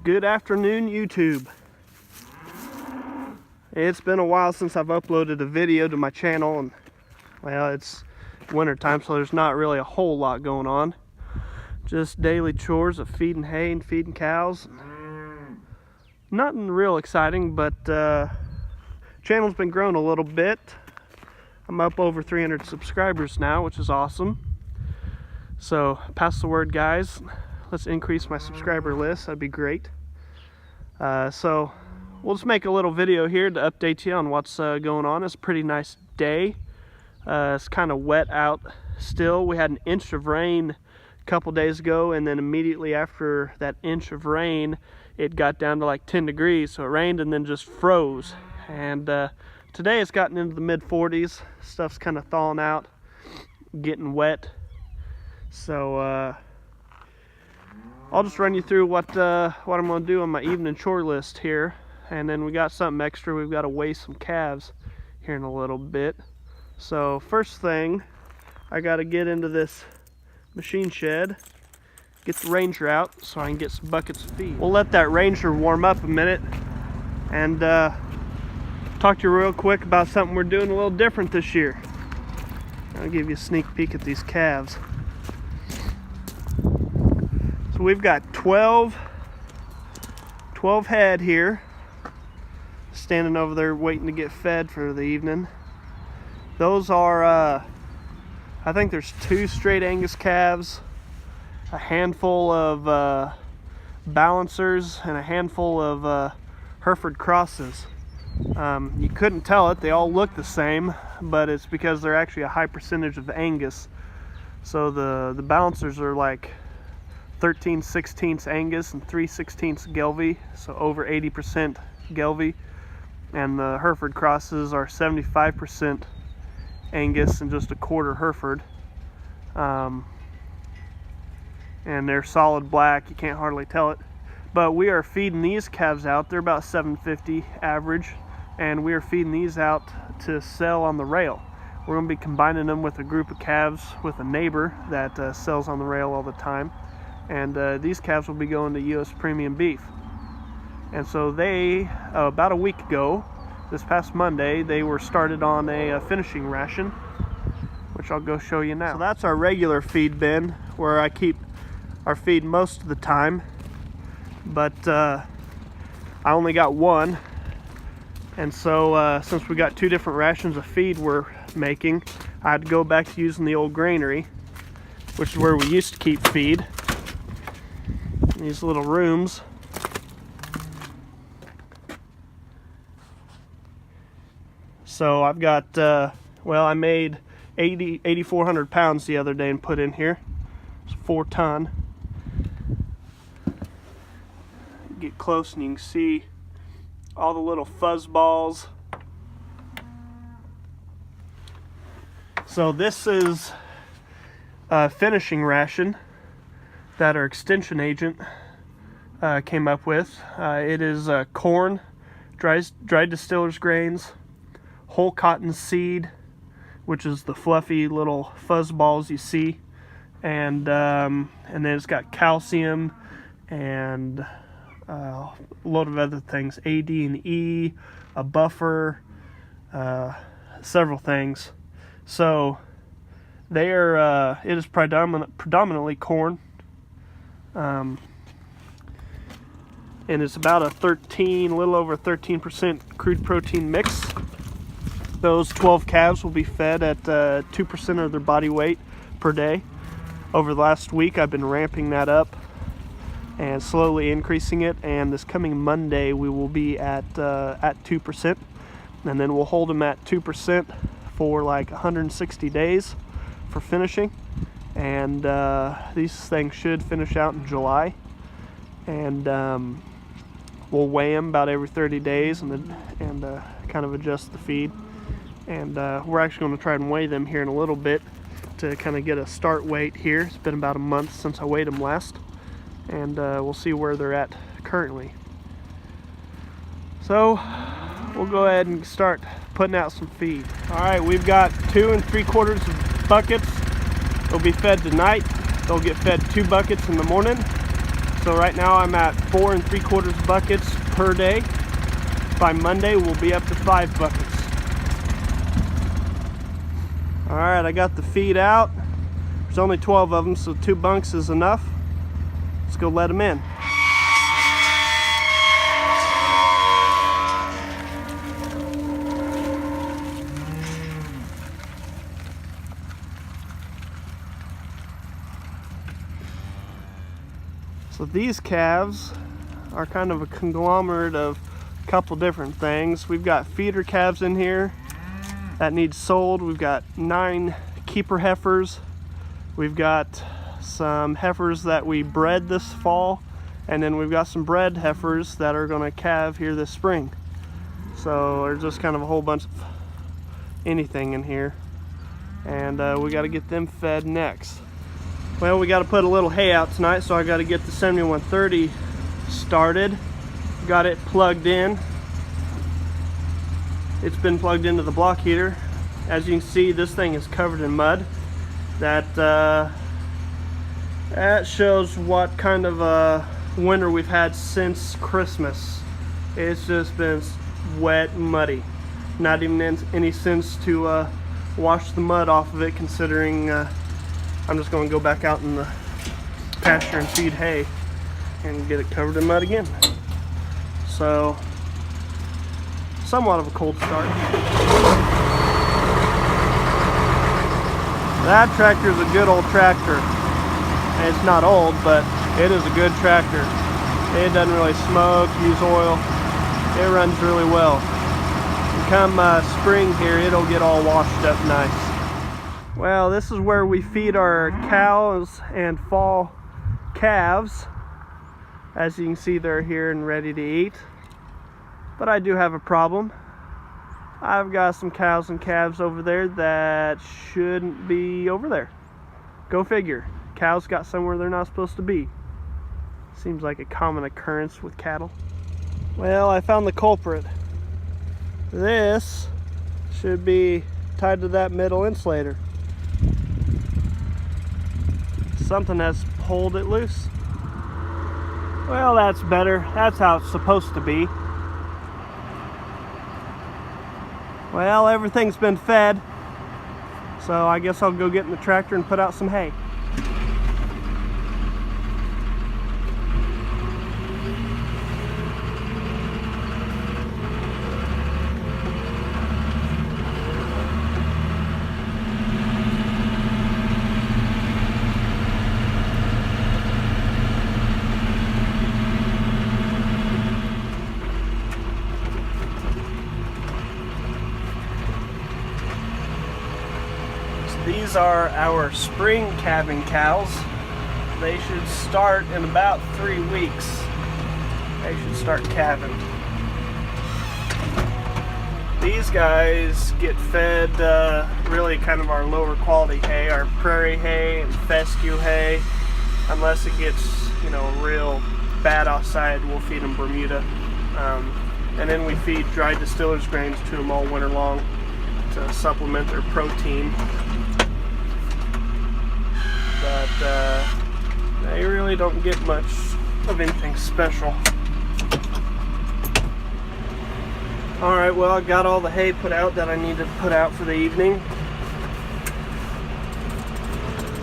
Good afternoon, YouTube. It's been a while since I've uploaded a video to my channel, and well, it's winter time, so there's not really a whole lot going on. Just daily chores of feeding hay and feeding cows. Nothing real exciting, but channel's been growing a little bit. I'm up over 300 subscribers now, which is awesome. So pass the word, guys. Let's increase my subscriber list. That'd be great. So we'll just make a little video here to update you on what's going on. It's a pretty nice day. It's kind of wet out still. We had an inch of rain a couple days ago, and then immediately after that inch of rain, it got down to like 10 degrees. So it rained and then just froze. And today it's gotten into the mid 40s. Stuff's kind of thawing out, getting wet. So I'll just run you through what I'm going to do on my evening chore list here, and then we got something extra. We've got to weigh some calves here in a little bit. So first thing, I got to get into this machine shed, get the Ranger out so I can get some buckets of feed. We'll let that Ranger warm up a minute and talk to you real quick about something we're doing a little different this year. I'll give you a sneak peek at these calves. So we've got 12 head here standing over there waiting to get fed for the evening. Those are I think there's 2 straight Angus calves, a handful of balancers, and a handful of Hereford crosses. You couldn't tell it, they all look the same, but it's because they're actually a high percentage of Angus. So the balancers are like 13/16 Angus and 3/16 Gelbvieh, so over 80% Gelbvieh, and the Hereford crosses are 75% Angus and just a quarter Hereford, and they're solid black. You can't hardly tell it. But we are feeding these calves out. They're about 750 average, and we are feeding these out to sell on the rail. We're going to be combining them with a group of calves with a neighbor that sells on the rail all the time. And these calves will be going to U.S. Premium Beef. And so they, about a week ago, this past Monday, they were started on a finishing ration, which I'll go show you now. So that's our regular feed bin where I keep our feed most of the time. But I only got one. And so since we got 2 different rations of feed we're making, I had to go back to using the old granary, which is where we used to keep feed. These little rooms. So I've got, well, I made 8,400 pounds the other day and put in here. It's 4 ton. Get close and you can see all the little fuzz balls. So this is a finishing ration that our extension agent came up with. It is corn, dried distiller's grains, whole cotton seed, which is the fluffy little fuzz balls you see, and then it's got calcium and a load of other things, A, D, and E, a buffer, several things. So they are. It is predominantly corn. And it's about a little over 13% crude protein mix. Those 12 calves will be fed at 2% of their body weight per day. Over the last week, I've been ramping that up and slowly increasing it. And this coming Monday, we will be at 2%, and then we'll hold them at 2% for like 160 days for finishing. And these things should finish out in July, and we'll weigh them about every 30 days and kind of adjust the feed. And we're actually going to try and weigh them here in a little bit to kind of get a start weight here. It's been about a month since I weighed them last, and we'll see where they're at currently. So we'll go ahead and start putting out some feed. All right, we've got 2 3/4 buckets. They'll be fed tonight. They'll get fed 2 buckets in the morning. So right now I'm at 4 3/4 buckets per day. By Monday we'll be up to 5 buckets. Alright, I got the feed out. There's only 12 of them, so 2 bunks is enough. Let's go let them in. So these calves are kind of a conglomerate of a couple different things. We've got feeder calves in here that need sold. We've got 9 keeper heifers. We've got some heifers that we bred this fall, and then we've got some bred heifers that are gonna calve here this spring. So there's just kind of a whole bunch of anything in here, and we got to get them fed next. Well, we got to put a little hay out tonight, so I got to get the 7130 started. Got it plugged in. It's been plugged into the block heater. As you can see, this thing is covered in mud. That shows what kind of a winter we've had since Christmas. It's just been wet and muddy. Not even any sense to wash the mud off of it, considering I'm just going to go back out in the pasture and feed hay and get it covered in mud again. So, somewhat of a cold start. That tractor is a good old tractor. It's not old, but it is a good tractor. It doesn't really smoke, use oil. It runs really well. And come spring here, it'll get all washed up nice. Well, this is where we feed our cows and fall calves. As you can see, they're here and ready to eat. But I do have a problem. I've got some cows and calves over there that shouldn't be over there. Go figure. Cows got somewhere they're not supposed to be. Seems like a common occurrence with cattle. Well, I found the culprit. This should be tied to that middle insulator. Something has pulled it loose. Well, that's better. That's how it's supposed to be. Well, everything's been fed, so I guess I'll go get in the tractor and put out some hay. These are our spring calving cows. They should start in about 3 weeks. They should start calving. These guys get fed really kind of our lower quality hay, our prairie hay and fescue hay. Unless it gets, you know, real bad outside, we'll feed them Bermuda. And then we feed dried distillers grains to them all winter long to supplement their protein. But they really don't get much of anything special. Alright, well, I got all the hay put out that I need to put out for the evening.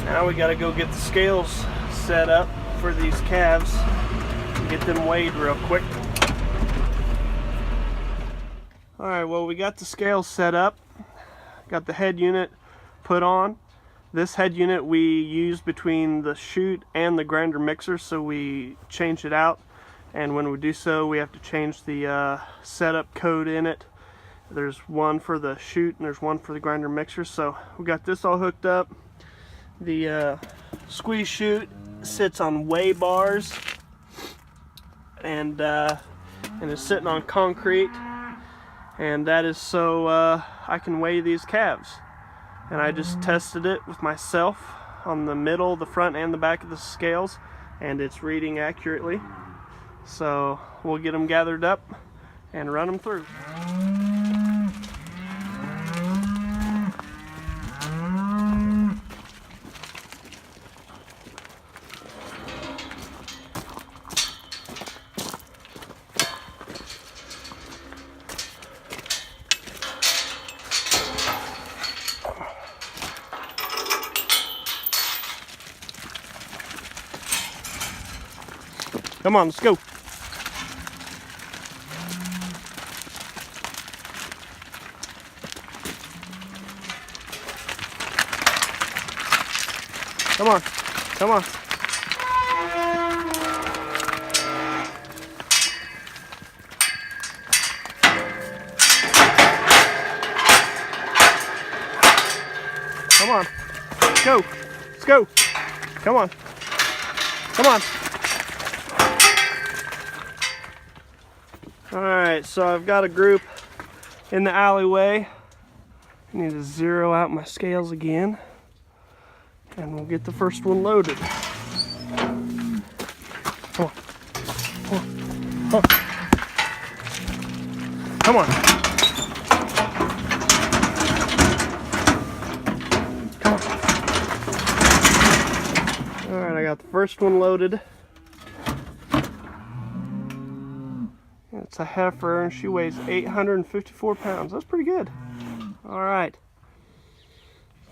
Now we gotta go get the scales set up for these calves and get them weighed real quick. Alright, well, we got the scales set up. Got the head unit put on. This head unit we use between the chute and the grinder mixer, so we change it out. And when we do so, we have to change the setup code in it. There's one for the chute and there's one for the grinder mixer. So we got this all hooked up. The squeeze chute sits on weigh bars and it's sitting on concrete. And that is so I can weigh these calves. And I just tested it with myself on the middle, the front, and the back of the scales, and it's reading accurately. So we'll get them gathered up and run them through. Come on, let's go. Come on, come on. Come on, let's go, let's go. Come on, come on. All right, so I've got a group in the alleyway. I need to zero out my scales again, and we'll get the first one loaded. Come on, come on, come on. Come on. All right, I got the first one loaded. It's a heifer and she weighs 854 pounds. That's pretty good. All right.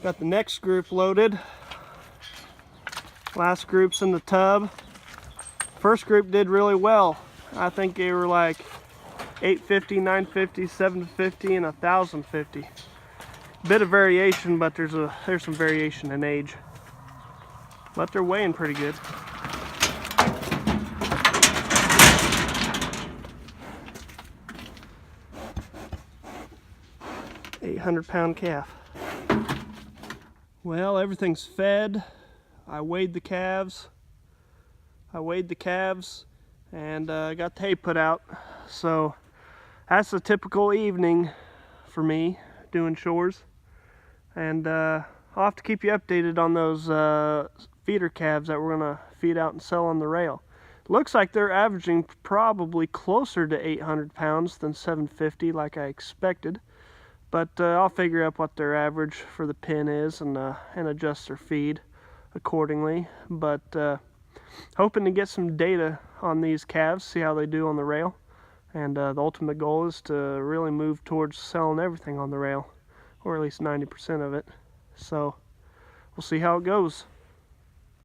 Got the next group loaded. Last group's in the tub. First group did really well. I think they were like 850, 950, 750, and 1050. Bit of variation, but there's some variation in age. But they're weighing pretty good. £800 calf. Well, everything's fed. I weighed the calves. And got the hay put out. So that's a typical evening for me doing chores. And I'll have to keep you updated on those feeder calves that we're gonna feed out and sell on the rail. Looks like they're averaging probably closer to 800 pounds than 750 like I expected. But I'll figure out what their average for the pen is and adjust their feed accordingly. But hoping to get some data on these calves, see how they do on the rail. And the ultimate goal is to really move towards selling everything on the rail, or at least 90% of it. So we'll see how it goes.